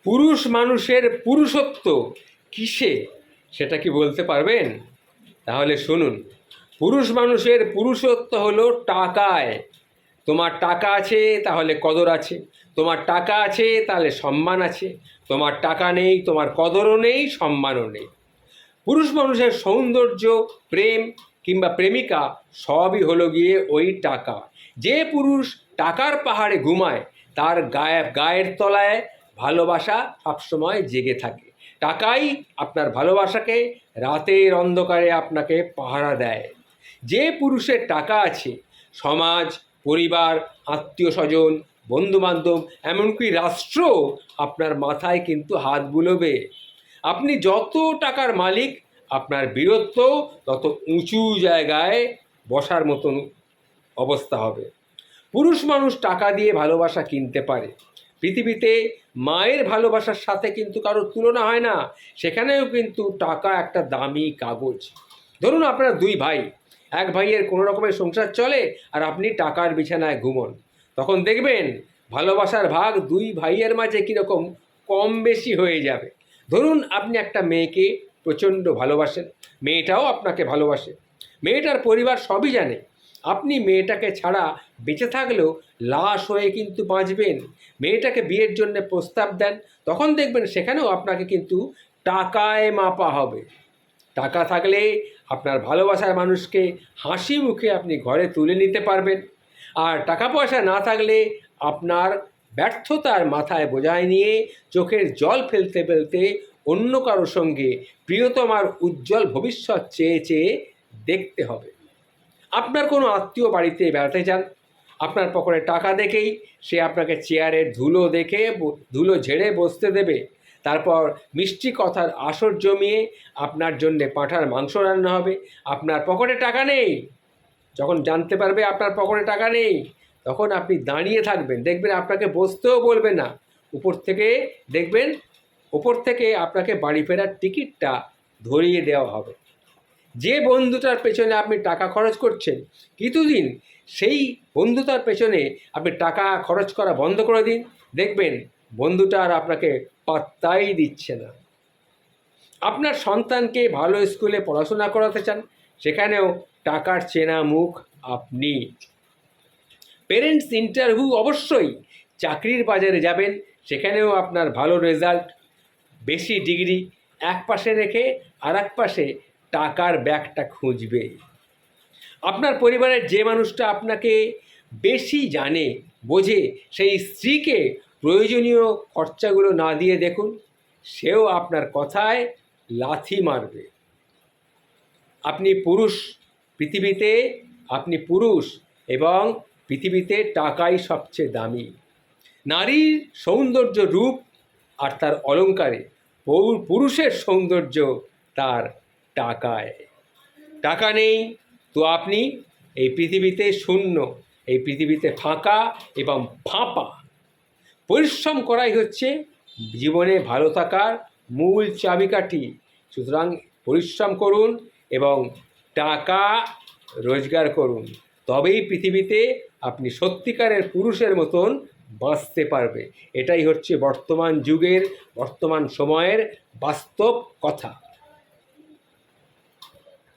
পুরুষ মানুষের পুরুষত্ব কিসে, সেটা কি বলতে পারবেন? তাহলে শুনুন, পুরুষ মানুষের পুরুষত্ব হলো টাকায়। তোমার টাকা আছে তাহলে কদর আছে, তোমার টাকা আছে তাহলে সম্মান আছে, তোমার টাকা নেই তোমার কদরও নেই, সম্মানও নেই। পুরুষ মানুষের সৌন্দর্য, প্রেম কিংবা প্রেমিকা সবই হলো গিয়ে ওই টাকা। যে পুরুষ টাকার পাহাড়ে ঘুমায় তার গায়ের তলায় ভালোবাসা সবসময় জেগে থাকে। টাকাই আপনার ভালোবাসাকে রাতের অন্ধকারে আপনাকে পাহারা দেয়। যে পুরুষের টাকা আছে, সমাজ, পরিবার, আত্মীয় স্বজন, বন্ধুবান্ধব, এমনকি রাষ্ট্র আপনার মাথায় কিন্তু হাত বুলোবে। আপনি যত টাকার মালিক, আপনার বীরত্ব তত উঁচু জায়গায় বসার মতন অবস্থা হবে। পুরুষ মানুষ টাকা দিয়ে ভালোবাসা কিনতে পারে। পৃথিবীতে মায়ের ভালোবাসার সাথে কিন্তু কারোর তুলনা হয় না। সেখানেও কিন্তু টাকা একটা দামি কাগজ। ধরুন আপনার দুই ভাই, এক ভাইয়ের কোনো রকমের সংসার চলে আর আপনি টাকার বিছানায় ঘুমন, তখন দেখবেন ভালোবাসার ভাগ দুই ভাইয়ের মাঝে কীরকম কম বেশি হয়ে যাবে। ধরুন আপনি একটা মেয়েকে প্রচণ্ড ভালোবাসেন, মেয়েটাও আপনাকে ভালোবাসে, মেয়েটার পরিবার সবই জানে আপনি মেয়েটাকে ছাড়া বেঁচে থাকলেও লাশ হয়ে কিন্তু বাঁচবেন। মেয়েটাকে বিয়ের জন্য প্রস্তাব দেন, তখন দেখবেন সেখানেও আপনাকে কিন্তু টাকায় মাপা হবে। টাকা থাকলে আপনার ভালোবাসার মানুষকে হাসি মুখে আপনি ঘরে তুলে নিতে পারবেন। আর টাকা পয়সা না থাকলে আপনার ব্যর্থতার মাথায় বোঝাই নিয়ে চোখের জল ফেলতে ফেলতে অন্য কারোর সঙ্গে প্রিয়তমার উজ্জ্বল ভবিষ্যৎ চেয়ে চেয়ে দেখতে হবে। আপনার কোনো আত্মীয় বাড়িতে বেড়াতে যান, আপনার পকেটে টাকা দেখেই সে আপনাকে চেয়ারের ধুলো দেখে ধুলো ঝেড়ে বসতে দেবে। তারপর মিষ্টি কথার আসর জমিয়ে আপনার জন্যে পাঁঠার মাংস রান্না হবে। আপনার পকেটে টাকা নেই, যখন জানতে পারবে আপনার পকেটে টাকা নেই, তখন আপনি দাঁড়িয়ে থাকবেন, দেখবেন আপনাকে বসতেও বলবে না। উপর থেকে আপনাকে বাড়ি ফেরার টিকিটটা ধরিয়ে দেওয়া হবে। যে বন্ধুটার পেছনে আপনি টাকা খরচ করছেন, কিছুদিন সেই বন্ধুটার পেছনে আপনি টাকা খরচ করা বন্ধ করে দিন, দেখবেন বন্ধুটা আর আপনাকে পাত্তাই দিচ্ছে না। আপনার সন্তানকে ভালো স্কুলে পড়াশোনা করাতে চান, সেখানেও টাকার চেনা মুখ আপনি। পেরেন্টস ইন্টারভিউ অবশ্যই, চাকরির বাজারে যাবেন, সেখানেও আপনার ভালো রেজাল্ট, বেশি ডিগ্রি এক পাশে রেখে আর এক পাশে টাকার ব্যাগটা খুঁজবে। আপনার পরিবারের যে মানুষটা আপনাকে বেশি জানে বোঝে, সেই স্ত্রীকে প্রয়োজনীয় খরচাগুলো না দিয়ে দেখুন, সেও আপনার কথায় লাথি মারবে। আপনি পুরুষ এবং পৃথিবীতে টাকাই সবচেয়ে দামি। নারীর সৌন্দর্য রূপ আর তার অলংকারে, পুরুষের সৌন্দর্য তার টাকায়। টাকা নেই তো আপনি এই পৃথিবীতে শূন্য, এই পৃথিবীতে ফাঁকা এবং ফাঁপা। পরিশ্রম করাই হচ্ছে জীবনে ভালো থাকার মূল চাবিকাঠি। সুতরাং পরিশ্রম করুন এবং টাকা রোজগার করুন, তবেই পৃথিবীতে আপনি সত্যিকারের পুরুষের মতন বাঁচতে পারবে। এটাই হচ্ছে বর্তমান যুগের, বর্তমান সময়ের বাস্তব কথা।